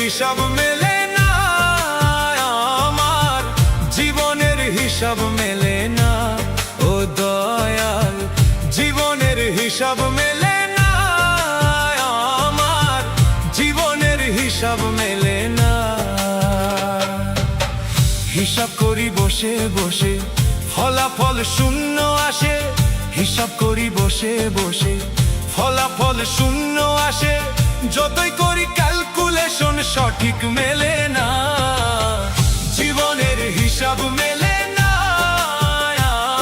হিসাব মেলে না আমার, জীবনের হিসাব মেলে না ও দয়াল। জীবনের হিসাব মেলে না আমার, জীবনের হিসাব মেলে না। হিসাব করি বসে বসে ফলাফল শূন্য আসে, হিসাব করি বসে বসে ফলাফল শূন্য আসে। যতই করি ক্যালকুলেশন সঠিক মেলে না, জীবনের হিসাব মেলে না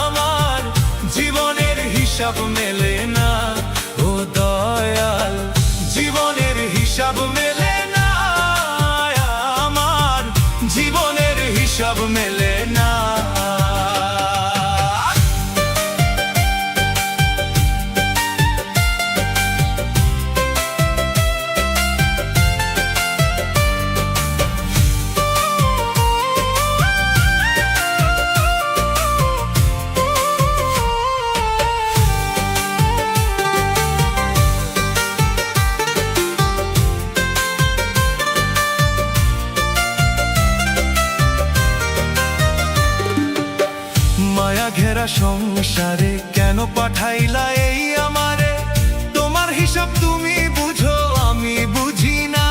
আমার, জীবনের হিসাব মেলে না ও দয়াল। জীবনের হিসাব মেলে না আমার, জীবনের হিসাব মেলে না। মায়া ঘেরা সংসারে কেন পাঠাইলা এই আমারে? তোমার হিসাব তুমি বুঝো, আমি বুঝি না।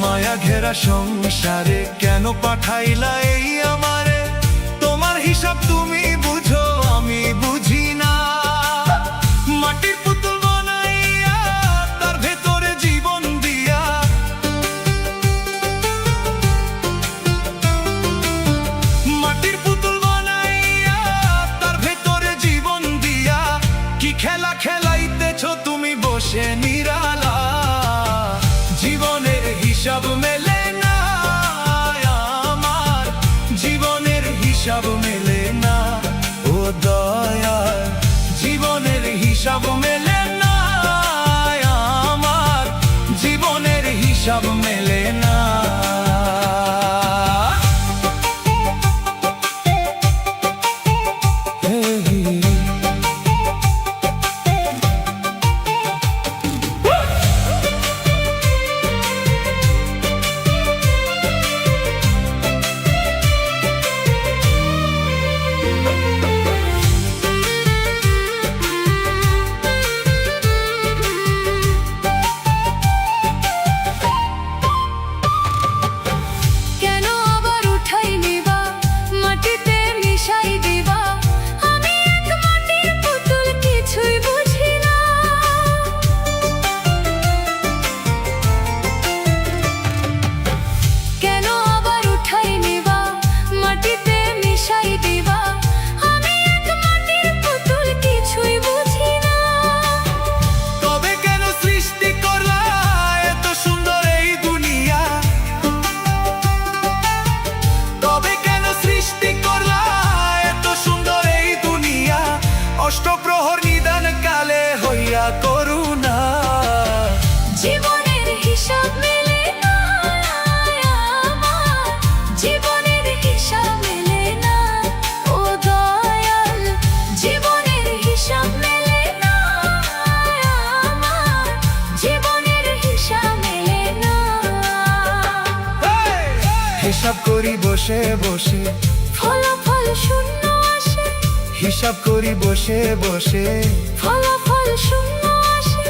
মায়া ঘেরা সংসারে কেন পাঠাইলা এই আমারে? তোমার হিসাব তুমি বুঝো, আমি বুঝি না। মাটির পুতুল বানাইয়া তার ভেতরে জীবন দিয়া, মাটির পুতুল বানাইয়া তার ভেতরে জীবন দিয়া, কি খেলা খেলাইতেছ তুমি বসে নিরালা। জীবনের হিসাব মেলে না আমার, জীবনের হিসাব মেলে না ও দয়াল। জীবনের হিসাব মেলে না আমার, জীবনের হিসাব মেলে না। অষ্টপ্রহর নিদান কালে হইয়া করুণা, জীবনের হিসাব মেলে না আমার, জীবনের হিসাব মেলে না ও দয়াল। জীবনের হিসাব মেলে না আমার, জীবনের হিসাব মেলে না। হিসাব করি বসে বসে ফলাফল শূন্য আসে, হিসাব করি বসে বসে ফলাফল শূন্য আসে।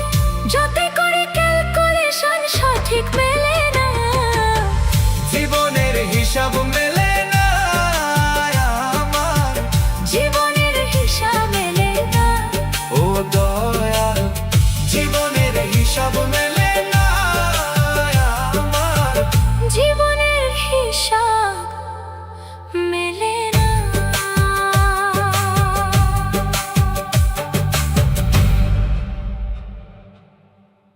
যত